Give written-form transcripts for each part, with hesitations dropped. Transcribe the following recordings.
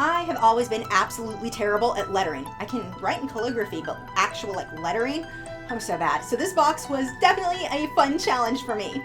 I have always been absolutely terrible at lettering. I can write in calligraphy, but actual lettering, I'm so bad. So this box was definitely a fun challenge for me.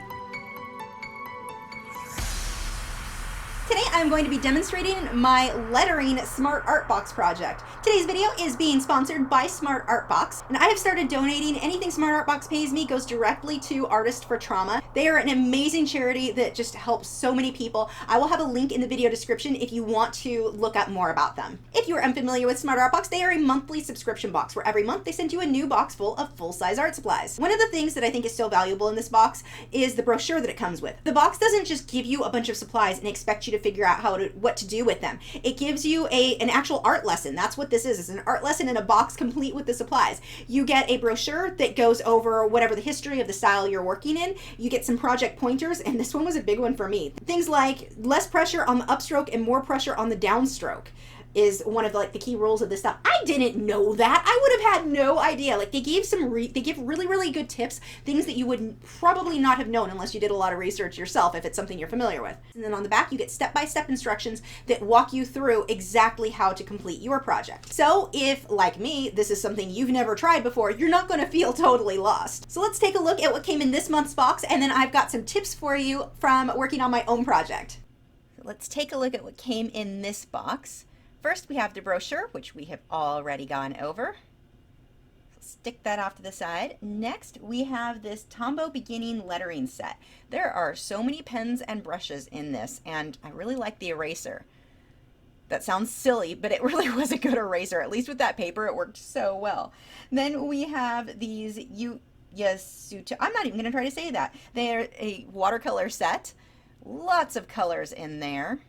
Today I'm going to be demonstrating my lettering Smart Art Box project. Today's video is being sponsored by Smart Art Box, and I have started donating. Anything Smart Art Box pays me goes directly to Artists for Trauma. They are an amazing charity that just helps so many people. I will have a link in the video description if you want to look up more about them. If you are unfamiliar with Smart Art Box, they are a monthly subscription box where every month they send you a new box full of full-size art supplies. One of the things that I think is so valuable in this box is the brochure that it comes with. The box doesn't just give you a bunch of supplies and expect you to figure out what to do with them. It gives you an actual art lesson. That's what this is. It's an art lesson in a box complete with the supplies. You get a brochure that goes over whatever the history of the style you're working in. You get some project pointers, and this one was a big one for me. Things like less pressure on the upstroke and more pressure on the downstroke is one of the key rules of this stuff. I didn't know that. I would have had no idea. They give really, really good tips, things that you would probably not have known unless you did a lot of research yourself if it's something you're familiar with. And then on the back, you get step-by-step instructions that walk you through exactly how to complete your project. So if, like me, this is something you've never tried before, you're not gonna feel totally lost. So let's take a look at what came in this month's box, and then I've got some tips for you from working on my own project. Let's take a look at what came in this box. First, we have the brochure, which we have already gone over. Stick that off to the side. Next, we have this Tombow Beginning Lettering Set. There are so many pens and brushes in this, and I really like the eraser. That sounds silly, but it really was a good eraser. At least with that paper, it worked so well. Then we have these Yasutomo. I'm not even going to try to say that. They're a watercolor set. Lots of colors in there.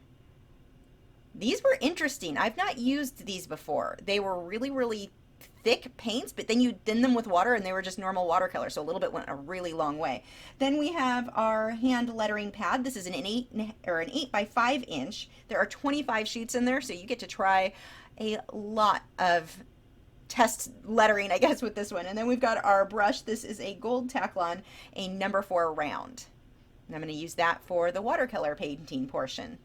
These were interesting. I've not used these before. They were really, really thick paints, but then you thin them with water and they were just normal watercolor, so a little bit went a really long way. Then we have our hand lettering pad. This is an 8 by 5 inch. There are 25 sheets in there, so you get to try a lot of test lettering, I guess, with this one. And then we've got our brush. This is a Gold Taklon, a number 4 round. And I'm going to use that for the watercolor painting portion.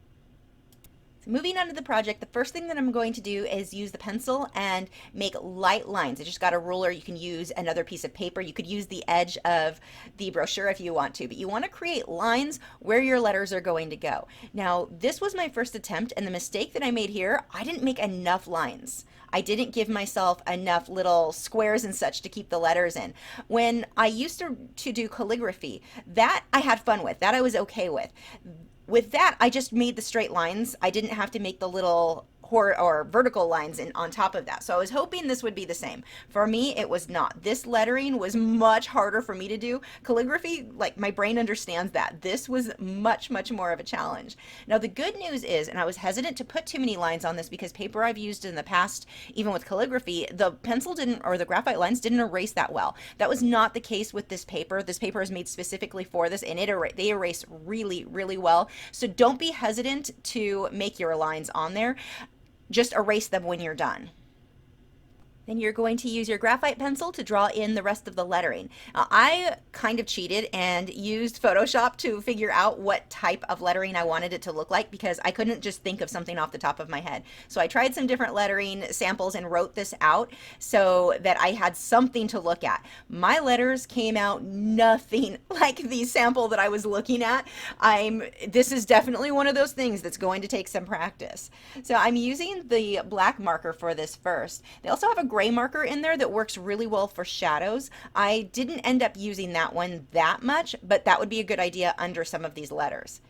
So moving on to the project, the first thing that I'm going to do is use the pencil and make light lines. I just got a ruler. You can use another piece of paper. You could use the edge of the brochure if you want to, but you want to create lines where your letters are going to go. Now, this was my first attempt, and the mistake that I made here, I didn't make enough lines. I didn't give myself enough little squares and such to keep the letters in. When I used to do calligraphy, that I had fun with. That I was okay with. With that, I just made the straight lines. I didn't have to make the little or vertical lines on top of that. So I was hoping this would be the same. For me, it was not. This lettering was much harder for me to do. Calligraphy, my brain understands that. This was much, much more of a challenge. Now the good news is, and I was hesitant to put too many lines on this because paper I've used in the past, even with calligraphy, the pencil didn't, or the graphite lines didn't erase that well. That was not the case with this paper. This paper is made specifically for this, and they erase really, really well. So don't be hesitant to make your lines on there. Just erase them when you're done. Then you're going to use your graphite pencil to draw in the rest of the lettering. Now, I kind of cheated and used Photoshop to figure out what type of lettering I wanted it to look like because I couldn't just think of something off the top of my head. So I tried some different lettering samples and wrote this out so that I had something to look at. My letters came out nothing like the sample that I was looking at. This is definitely one of those things that's going to take some practice. So I'm using the black marker for this first. They also have a gray marker in there that works really well for shadows. I didn't end up using that one that much, but that would be a good idea under some of these letters.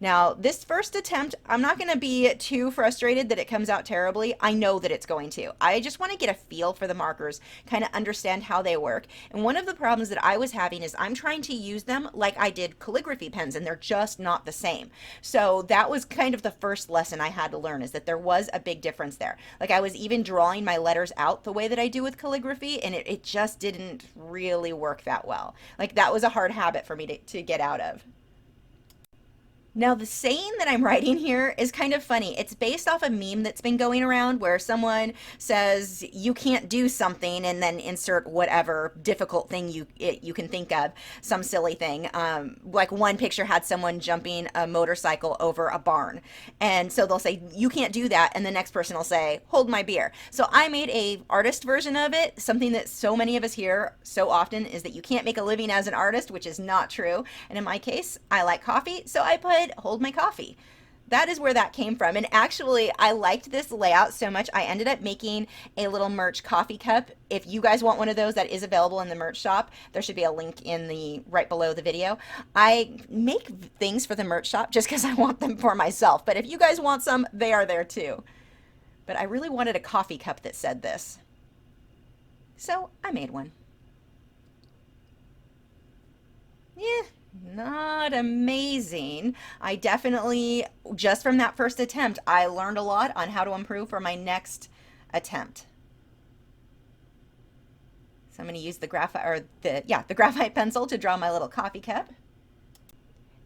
Now, this first attempt, I'm not going to be too frustrated that it comes out terribly. I know that it's going to. I just want to get a feel for the markers, kind of understand how they work. And one of the problems that I was having is I'm trying to use them like I did calligraphy pens, and they're just not the same. So that was kind of the first lesson I had to learn, is that there was a big difference there. I was even drawing my letters out the way that I do with calligraphy, and it just didn't really work that well. That was a hard habit for me to get out of. Now, the saying that I'm writing here is kind of funny. It's based off a meme that's been going around where someone says you can't do something and then insert whatever difficult thing you can think of, some silly thing. Like one picture had someone jumping a motorcycle over a barn. And so they'll say you can't do that, and the next person will say hold my beer. So I made a artist version of it. Something that so many of us hear so often is that you can't make a living as an artist, which is not true. And in my case, I like coffee, so I put hold my coffee. That is where that came from. And actually, I liked this layout so much, I ended up making a little merch coffee cup. If you guys want one of those, that is available in the merch shop. There should be a link in the right below the video. I make things for the merch shop just because I want them for myself. But if you guys want some, they are there too. But I really wanted a coffee cup that said this. So I made one. Yeah, not amazing. I definitely, just from that first attempt, I learned a lot on how to improve for my next attempt. So I'm going to use the graphite, or the graphite pencil to draw my little coffee cup.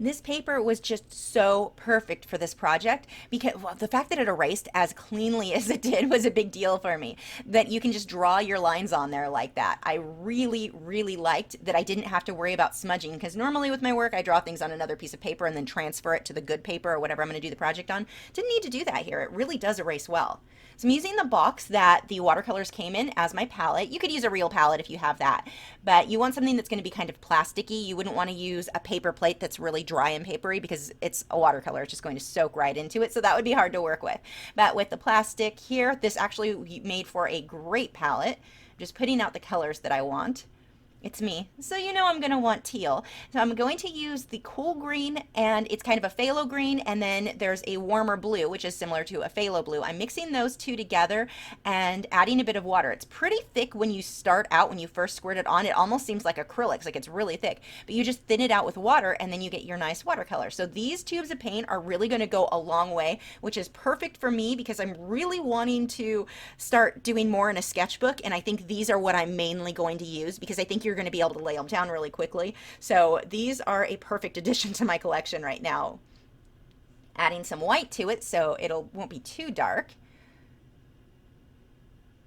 This paper was just so perfect for this project because the fact that it erased as cleanly as it did was a big deal for me. That you can just draw your lines on there like that. I really, really liked that I didn't have to worry about smudging, because normally with my work I draw things on another piece of paper and then transfer it to the good paper or whatever I'm going to do the project on. Didn't need to do that here. It really does erase well. So I'm using the box that the watercolors came in as my palette. You could use a real palette if you have that, but you want something that's going to be kind of plasticky. You wouldn't want to use a paper plate that's really dry and papery because it's a watercolor. It's just going to soak right into it, so that would be hard to work with. But with the plastic here, this actually made for a great palette. I'm just putting out the colors that I want. It's me, so you know I'm going to want teal. So I'm going to use the cool green, and it's kind of a phthalo green, and then there's a warmer blue, which is similar to a phthalo blue. I'm mixing those two together and adding a bit of water. It's pretty thick when you start out, when you first squirt it on. It almost seems like acrylics, like it's really thick, but you just thin it out with water, and then you get your nice watercolor. So these tubes of paint are really going to go a long way, which is perfect for me because I'm really wanting to start doing more in a sketchbook, and I think these are what I'm mainly going to use because I think you're going to be able to lay them down really quickly. So these are a perfect addition to my collection right now. Adding some white to it so won't be too dark.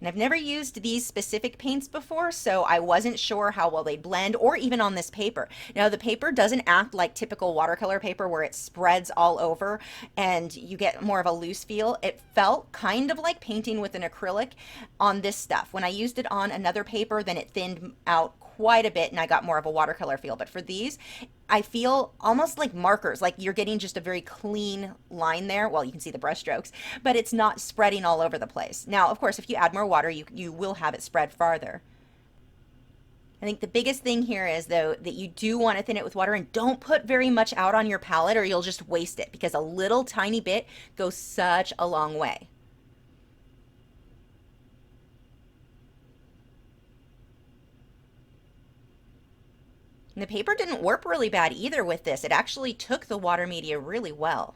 And I've never used these specific paints before, so I wasn't sure how well they'd blend, or even on this paper. Now, the paper doesn't act like typical watercolor paper where it spreads all over and you get more of a loose feel. It felt kind of like painting with an acrylic on this stuff. When I used it on another paper, then it thinned out quite a bit and I got more of a watercolor feel. But for these, I feel almost like markers, like you're getting just a very clean line there. Well, you can see the brush strokes, but it's not spreading all over the place. Now, of course, if you add more water, you will have it spread farther. I think the biggest thing here is, though, that you do want to thin it with water, and don't put very much out on your palette or you'll just waste it, because a little tiny bit goes such a long way. And the paper didn't warp really bad either with this. It actually took the water media really well.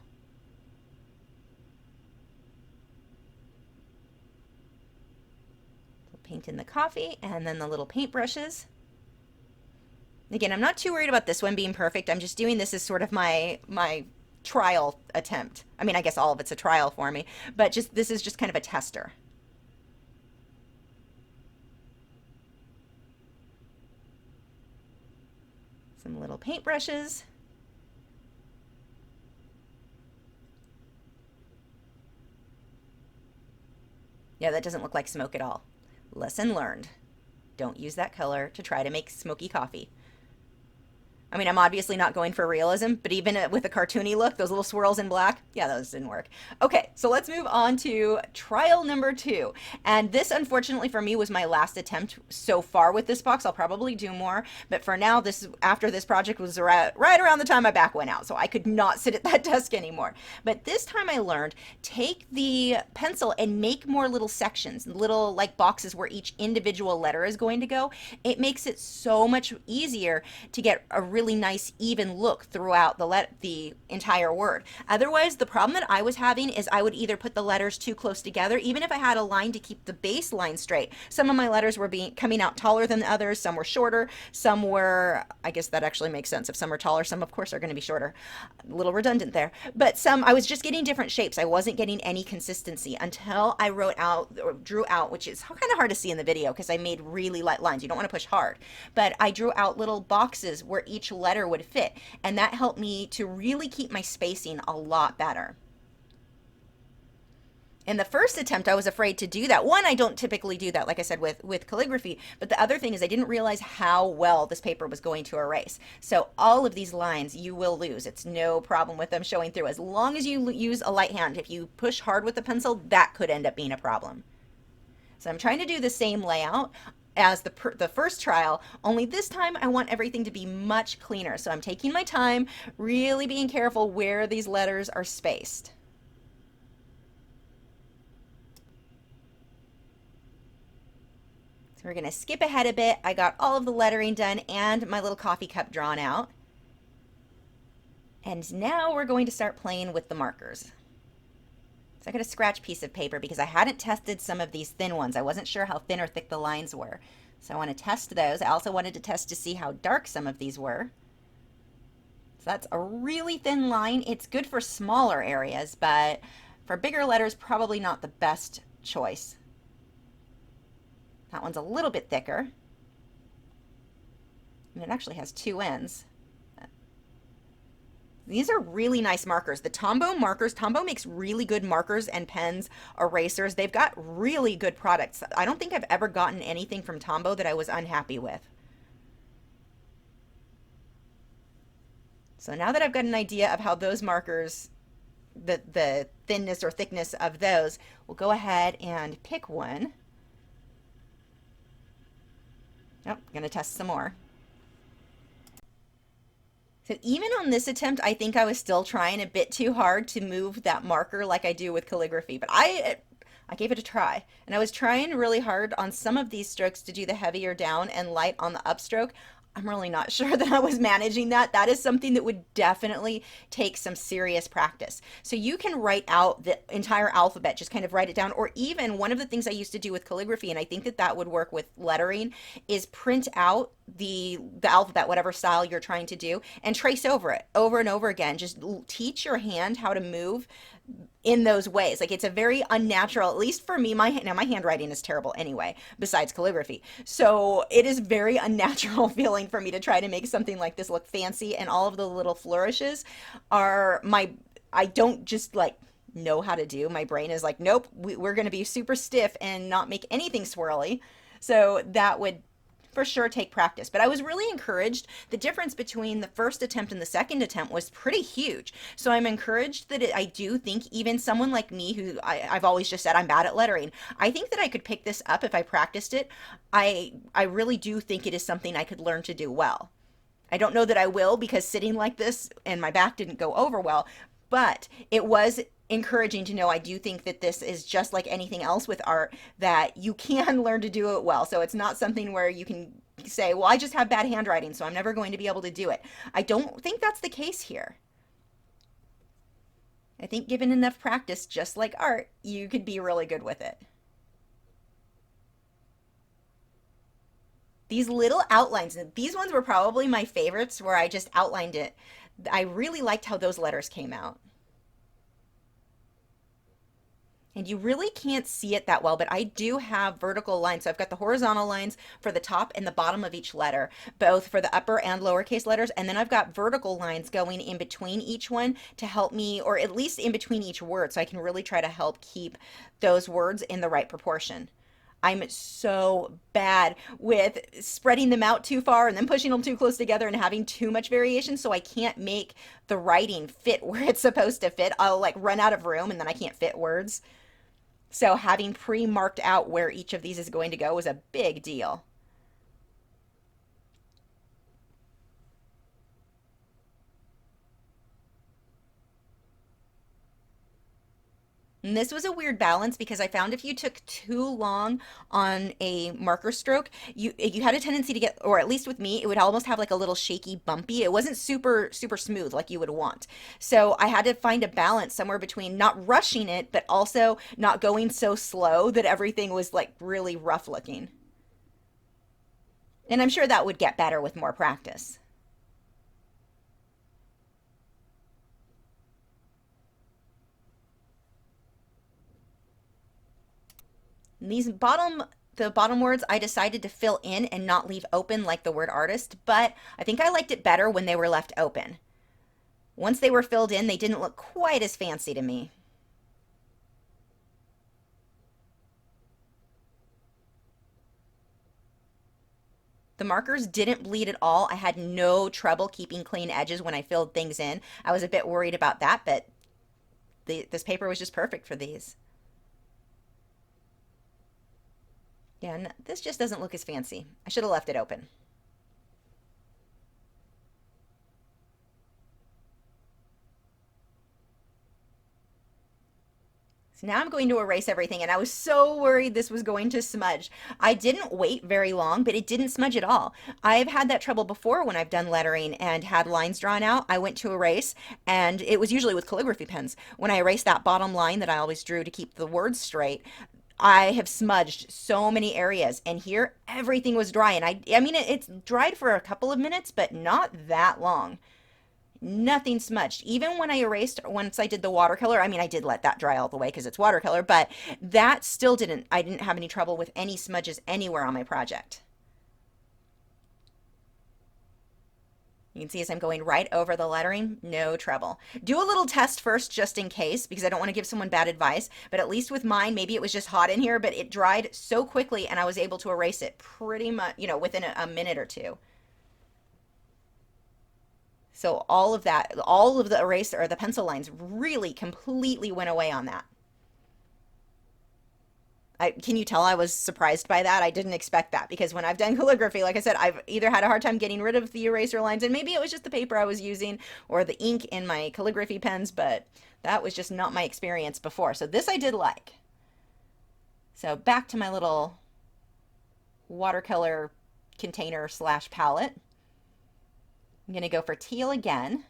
Paint in the coffee and then the little paint brushes. Again, I'm not too worried about this one being perfect. I'm just doing this as sort of my trial attempt. I mean, I guess all of it's a trial for me, but this is just kind of a tester. Some little paint brushes. Yeah, that doesn't look like smoke at all. Lesson learned. Don't use that color to try to make smoky coffee. I mean, I'm obviously not going for realism, but even with a cartoony look, those little swirls in black, yeah, those didn't work. Okay, so let's move on to trial number 2. And this, unfortunately for me, was my last attempt so far with this box. I'll probably do more, but for now, after this project was right around the time my back went out, so I could not sit at that desk anymore. But this time I learned, take the pencil and make more little sections, little like boxes where each individual letter is going to go. It makes it so much easier to get a really really nice even look throughout the entire word. Otherwise, the problem that I was having is I would either put the letters too close together, even if I had a line to keep the base line straight. Some of my letters were coming out taller than the others, some were shorter, some were, I guess that actually makes sense. If some are taller, some of course are going to be shorter. A little redundant there. But some, I was just getting different shapes. I wasn't getting any consistency until I wrote out or drew out, which is kind of hard to see in the video because I made really light lines. You don't want to push hard. But I drew out little boxes where each letter would fit, and that helped me to really keep my spacing a lot better. In the first attempt, I was afraid to do that. One, I don't typically do that, like I said, with calligraphy. But the other thing is I didn't realize how well this paper was going to erase. So all of these lines you will lose. It's no problem with them showing through. As long as you use a light hand, if you push hard with the pencil, that could end up being a problem. So I'm trying to do the same layout as the first trial, only this time I want everything to be much cleaner. So I'm taking my time, really being careful where these letters are spaced. We're going to skip ahead a bit. I got all of the lettering done and my little coffee cup drawn out. And now we're going to start playing with the markers. So I got a scratch piece of paper because I hadn't tested some of these thin ones. I wasn't sure how thin or thick the lines were. So I want to test those. I also wanted to test to see how dark some of these were. So that's a really thin line. It's good for smaller areas, but for bigger letters, probably not the best choice. That one's a little bit thicker. And it actually has two ends. These are really nice markers. The Tombow markers, Tombow makes really good markers and pens, erasers. They've got really good products. I don't think I've ever gotten anything from Tombow that I was unhappy with. So now that I've got an idea of how those markers, the thinness or thickness of those, we'll go ahead and pick one. Nope, I'm going to test some more. So even on this attempt, I think I was still trying a bit too hard to move that marker like I do with calligraphy, but I gave it a try. And I was trying really hard on some of these strokes to do the heavier down and light on the upstroke. I'm really not sure that I was managing that. That is something that would definitely take some serious practice. So you can write out the entire alphabet, just kind of write it down. Or even one of the things I used to do with calligraphy, and I think that that would work with lettering, is print out the alphabet, whatever style you're trying to do, and trace over it over and over again. Just teach your hand how to move in those ways. Like, it's a very unnatural, at least for me, my handwriting is terrible anyway, besides calligraphy. So it is very unnatural feeling for me to try to make something like this look fancy, and all of the little flourishes are I don't just like know how to do. My brain is like, nope, we're going to be super stiff and not make anything swirly. So that would for sure take practice. But I was really encouraged. The difference between the first attempt and the second attempt was pretty huge. So I'm encouraged that I do think even someone like me, who I've always just said I'm bad at lettering, I think that I could pick this up if I practiced it. I really do think it is something I could learn to do well. I don't know that I will, because sitting like this and my back didn't go over well, but it was encouraging to know I do think that this is just like anything else with art, that you can learn to do it well. So it's not something where you can say, well, I just have bad handwriting, so I'm never going to be able to do it. I don't think that's the case here. I think given enough practice, just like art, you could be really good with it. These little outlines, these ones were probably my favorites, where I just outlined it. I really liked how those letters came out. And you really can't see it that well, but I do have vertical lines. So I've got the horizontal lines for the top and the bottom of each letter, both for the upper and lowercase letters. And then I've got vertical lines going in between each one to help me, or at least in between each word, so I can really try to help keep those words in the right proportion. I'm so bad with spreading them out too far and then pushing them too close together and having too much variation, so I can't make the writing fit where it's supposed to fit. I'll like run out of room and then I can't fit words. So having pre-marked out where each of these is going to go is a big deal. And this was a weird balance because I found if you took too long on a marker stroke, you had a tendency to get, or at least with me, it would almost have like a little shaky, bumpy. It wasn't super smooth like you would want. So I had to find a balance somewhere between not rushing it, but also not going so slow that everything was like really rough looking. And I'm sure that would get better with more practice. These the bottom words I decided to fill in and not leave open like the word artist, but I think I liked it better when they were left open. Once they were filled in, they didn't look quite as fancy to me. The markers didn't bleed at all. I had no trouble keeping clean edges when I filled things in. I was a bit worried about that, but this paper was just perfect for these. Yeah, this just doesn't look as fancy. I should have left it open. So now I'm going to erase everything, and I was so worried this was going to smudge. I didn't wait very long, but it didn't smudge at all. I've had that trouble before when I've done lettering and had lines drawn out. I went to erase, and it was usually with calligraphy pens. When I erased that bottom line that I always drew to keep the words straight, I have smudged so many areas, and here everything was dry. And I mean, it's dried for a couple of minutes, but not that long. Nothing smudged. Even when I erased, once I did the watercolor, I mean, I did let that dry all the way because it's watercolor, but that still I didn't have any trouble with any smudges anywhere on my project. You can see as I'm going right over the lettering, no trouble. Do a little test first just in case because I don't want to give someone bad advice, but at least with mine, maybe it was just hot in here, but it dried so quickly and I was able to erase it pretty much, within a minute or two. So all of that, all of the eraser or the pencil lines really completely went away on that. Can you tell I was surprised by that? I didn't expect that because when I've done calligraphy, like I said, I've either had a hard time getting rid of the eraser lines, and maybe it was just the paper I was using or the ink in my calligraphy pens, but that was just not my experience before. So this I did like. So back to my little watercolor container slash palette. I'm going to go for teal again.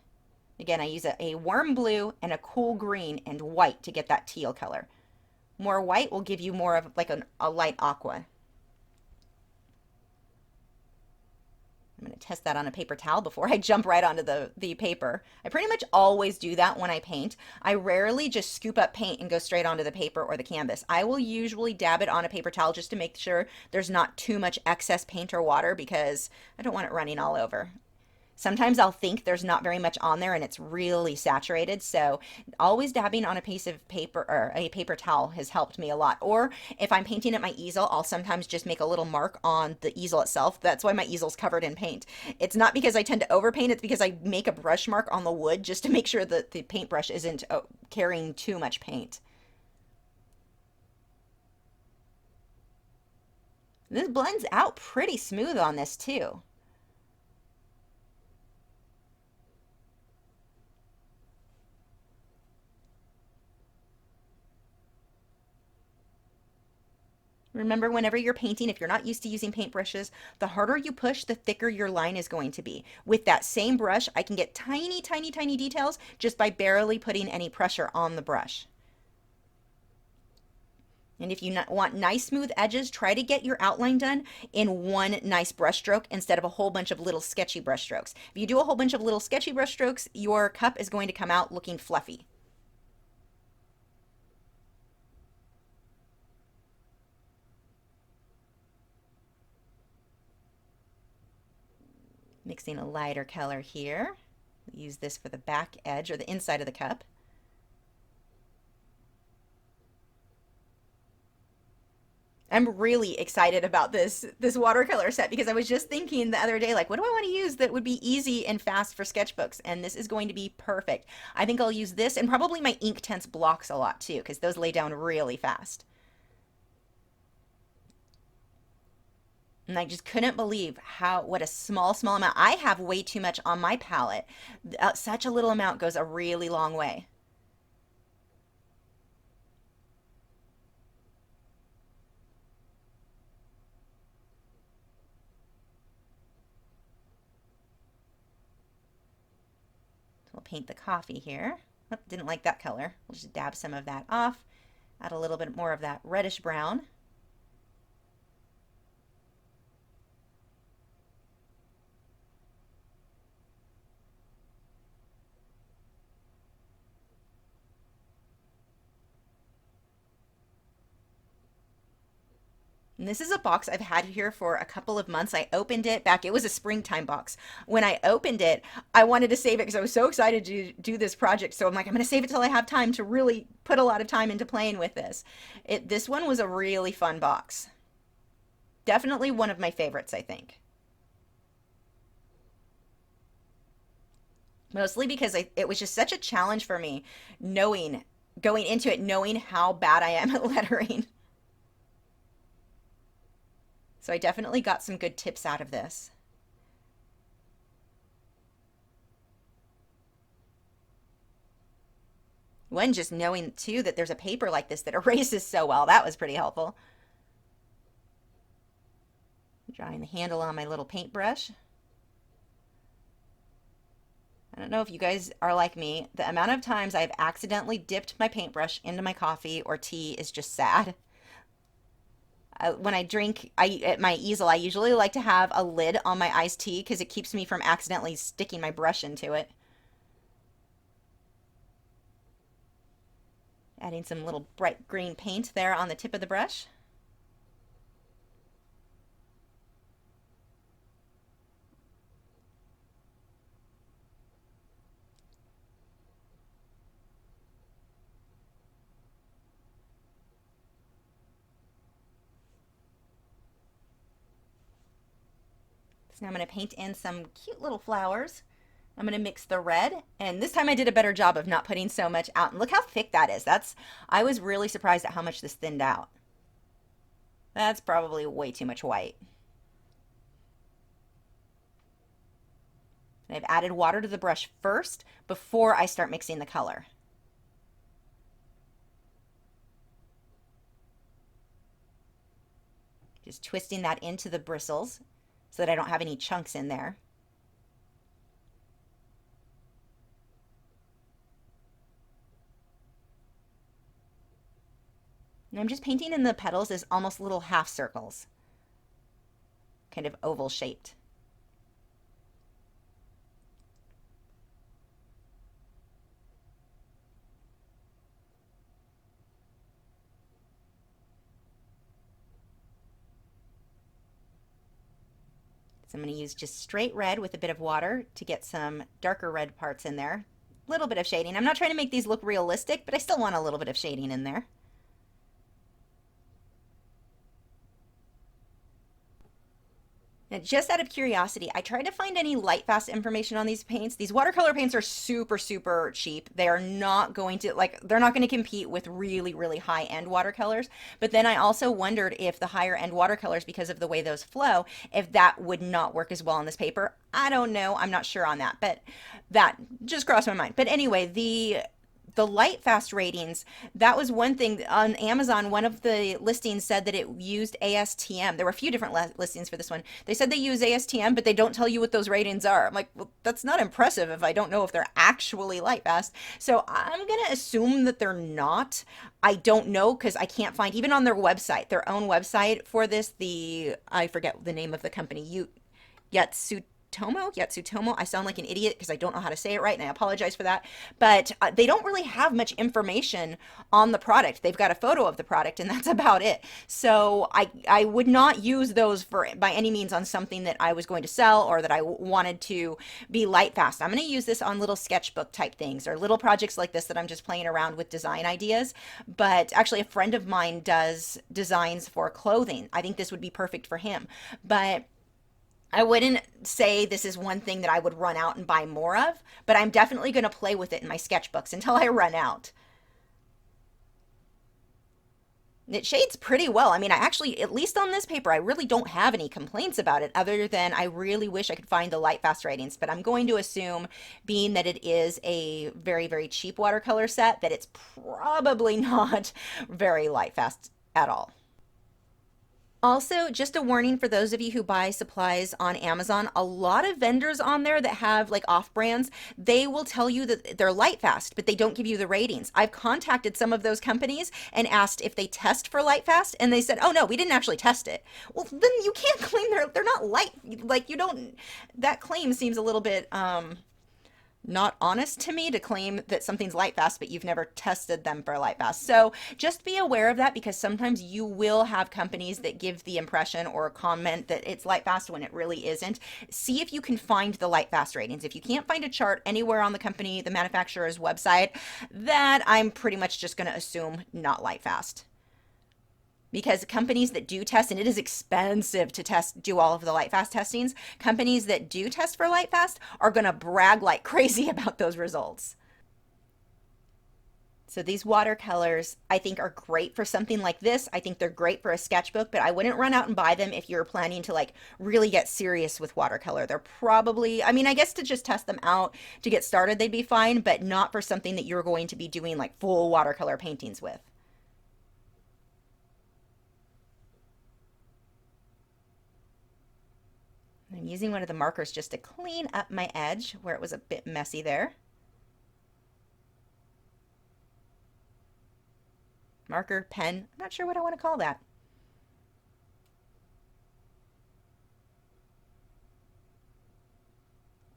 Again, I use a warm blue and a cool green and white to get that teal color. More white will give you more of like a light aqua. I'm going to test that on a paper towel before I jump right onto the paper. I pretty much always do that when I paint. I rarely just scoop up paint and go straight onto the paper or the canvas. I will usually dab it on a paper towel just to make sure there's not too much excess paint or water because I don't want it running all over. Sometimes I'll think there's not very much on there and it's really saturated. So always dabbing on a piece of paper or a paper towel has helped me a lot. Or if I'm painting at my easel, I'll sometimes just make a little mark on the easel itself. That's why my easel's covered in paint. It's not because I tend to overpaint, it's because I make a brush mark on the wood just to make sure that the paintbrush isn't carrying too much paint. This blends out pretty smooth on this too. Remember, whenever you're painting, if you're not used to using paintbrushes, the harder you push, the thicker your line is going to be. With that same brush, I can get tiny, tiny, tiny details just by barely putting any pressure on the brush. And if you want nice smooth edges, try to get your outline done in one nice brush stroke instead of a whole bunch of little sketchy brush strokes. If you do a whole bunch of little sketchy brush strokes, your cup is going to come out looking fluffy. Mixing a lighter color here. Use this for the back edge or the inside of the cup. I'm really excited about this watercolor set because I was just thinking the other day, like, what do I want to use that would be easy and fast for sketchbooks? And this is going to be perfect. I think I'll use this and probably my Inktense blocks a lot too because those lay down really fast. And I just couldn't believe what a small amount. I have way too much on my palette. Such a little amount goes a really long way. We'll paint the coffee here. Oh, didn't like that color. We'll just dab some of that off. Add a little bit more of that reddish brown. And this is a box I've had here for a couple of months. I opened it back, it was a springtime box. When I opened it, I wanted to save it because I was so excited to do this project. So I'm like, I'm going to save it till I have time to really put a lot of time into playing with this. This one was a really fun box. Definitely one of my favorites, I think. Mostly because it was just such a challenge for me going into it, knowing how bad I am at lettering. So I definitely got some good tips out of this. One, just knowing too that there's a paper like this that erases so well, that was pretty helpful. Drawing the handle on my little paintbrush. I don't know if you guys are like me. The amount of times I've accidentally dipped my paintbrush into my coffee or tea is just sad. When I drink at my easel, I usually like to have a lid on my iced tea because it keeps me from accidentally sticking my brush into it. Adding some little bright green paint there on the tip of the brush. Now I'm going to paint in some cute little flowers. I'm going to mix the red, and this time I did a better job of not putting so much out. And look how thick that is. I was really surprised at how much this thinned out. That's probably way too much white. And I've added water to the brush first before I start mixing the color. Just twisting that into the bristles so that I don't have any chunks in there. And I'm just painting in the petals as almost little half circles, kind of oval shaped. So I'm going to use just straight red with a bit of water to get some darker red parts in there. A little bit of shading. I'm not trying to make these look realistic, but I still want a little bit of shading in there. Now, just out of curiosity, I tried to find any light fast information on these paints. These watercolor paints are super, super cheap. They are not going to, they're not going to compete with really, really high-end watercolors. But then I also wondered if the higher-end watercolors, because of the way those flow, if that would not work as well on this paper. I don't know. I'm not sure on that, but that just crossed my mind. But anyway, the light fast ratings, that was one thing on Amazon. One of the listings said that it used ASTM. There were a few different listings for this one. They said they use ASTM, but they don't tell you what those ratings are. I'm like, well, that's not impressive if I don't know if they're actually light fast. So I'm going to assume that they're not. I don't know because I can't find, even on their website, their own website for this, I forget the name of the company, Yasutomo. I sound like an idiot because I don't know how to say it right, and I apologize for that. But they don't really have much information on the product. They've got a photo of the product, and that's about it. So I would not use those by any means on something that I was going to sell or that I wanted to be light fast. I'm going to use this on little sketchbook type things or little projects like this that I'm just playing around with design ideas. But actually, a friend of mine does designs for clothing. I think this would be perfect for him. But I wouldn't say this is one thing that I would run out and buy more of, but I'm definitely going to play with it in my sketchbooks until I run out. It shades pretty well. I mean, I actually, at least on this paper, I really don't have any complaints about it other than I really wish I could find the light fast ratings, but I'm going to assume, being that it is a very, very cheap watercolor set, that it's probably not very light fast at all. Also, just a warning for those of you who buy supplies on Amazon, a lot of vendors on there that have like off brands, they will tell you that they're light fast, but they don't give you the ratings. I've contacted some of those companies and asked if they test for light fast, and they said, oh no, we didn't actually test it. Well, then you can't claim they're not light. Like you don't, that claim seems a little bit, not honest to me to claim that something's light fast, but you've never tested them for light fast. So just be aware of that, because sometimes you will have companies that give the impression or comment that it's light fast when it really isn't. See if you can find the light fast ratings. If you can't find a chart anywhere on the company, the manufacturer's website, that I'm pretty much just going to assume not light fast. Because companies that do test, and it is expensive to do all of the light fast testings, companies that do test for light fast are going to brag like crazy about those results. So these watercolors I think are great for something like this. I think they're great for a sketchbook, but I wouldn't run out and buy them if you're planning to like really get serious with watercolor. They're probably, I mean, I guess to just test them out to get started, they'd be fine, but not for something that you're going to be doing like full watercolor paintings with. I'm using one of the markers just to clean up my edge where it was a bit messy there. Marker, pen, I'm not sure what I want to call that.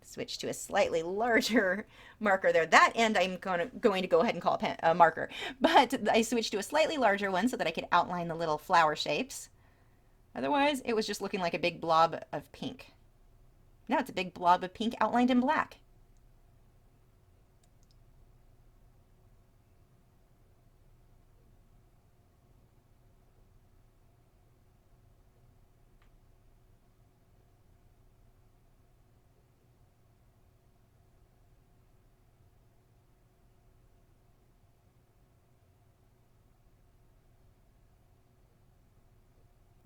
Switch to a slightly larger marker there. That end I'm going to go ahead and call a marker, but I switched to a slightly larger one so that I could outline the little flower shapes. Otherwise, it was just looking like a big blob of pink. Now it's a big blob of pink outlined in black.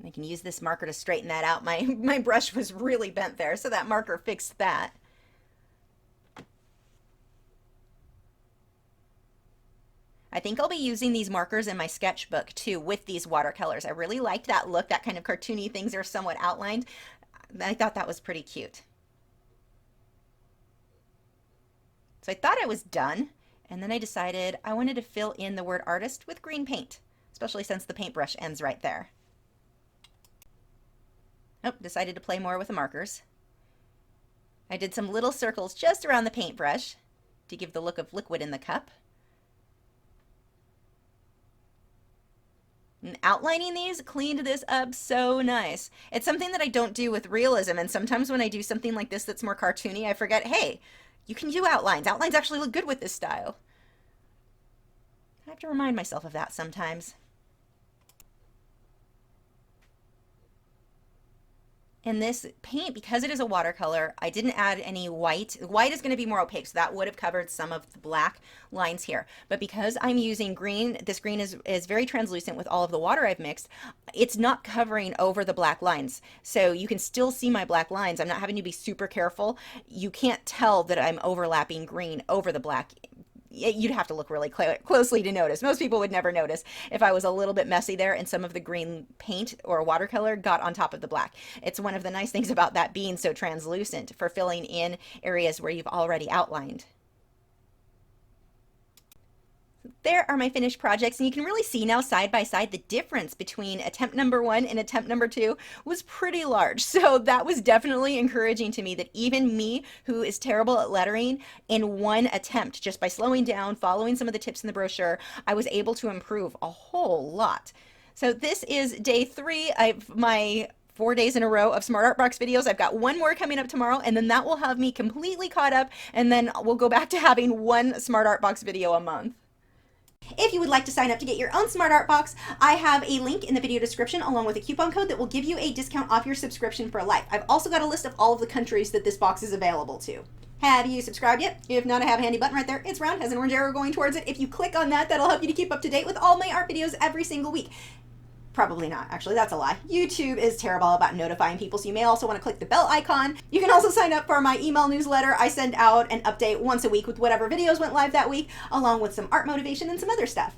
I can use this marker to straighten that out. My brush was really bent there, so that marker fixed that. I think I'll be using these markers in my sketchbook too with these watercolors. I really liked that look, that kind of cartoony things are somewhat outlined. I thought that was pretty cute. So I thought I was done, and then I decided I wanted to fill in the word artist with green paint, especially since the paintbrush ends right there. Oh, decided to play more with the markers. I did some little circles just around the paintbrush to give the look of liquid in the cup. And outlining these cleaned this up so nice. It's something that I don't do with realism, and sometimes when I do something like this that's more cartoony, I forget, hey, you can do outlines. Outlines actually look good with this style. I have to remind myself of that sometimes. And this paint, because it is a watercolor, I didn't add any white. White is going to be more opaque, so that would have covered some of the black lines here. But because I'm using green, this green is very translucent with all of the water I've mixed, it's not covering over the black lines. So you can still see my black lines. I'm not having to be super careful. You can't tell that I'm overlapping green over the black. You'd have to look really closely to notice. Most people would never notice if I was a little bit messy there and some of the green paint or watercolor got on top of the black. It's one of the nice things about that being so translucent for filling in areas where you've already outlined. There are my finished projects, and you can really see now side by side the difference between attempt number 1 and attempt number 2 was pretty large. So that was definitely encouraging to me that even me, who is terrible at lettering, in one attempt, just by slowing down, following some of the tips in the brochure, I was able to improve a whole lot. So this is day 3 of my 4 days in a row of Smart Art Box videos. I've got one more coming up tomorrow, and then that will have me completely caught up, and then we'll go back to having one Smart Art Box video a month. If you would like to sign up to get your own Smart Art Box, I have a link in the video description along with a coupon code that will give you a discount off your subscription for life. I've also got a list of all of the countries that this box is available to. Have you subscribed yet? If not, I have a handy button right there. It's round, has an orange arrow going towards it. If you click on that, that'll help you to keep up to date with all my art videos every single week. Probably not, actually, that's a lie. YouTube is terrible about notifying people, so you may also want to click the bell icon. You can also sign up for my email newsletter. I send out an update once a week with whatever videos went live that week, along with some art motivation and some other stuff.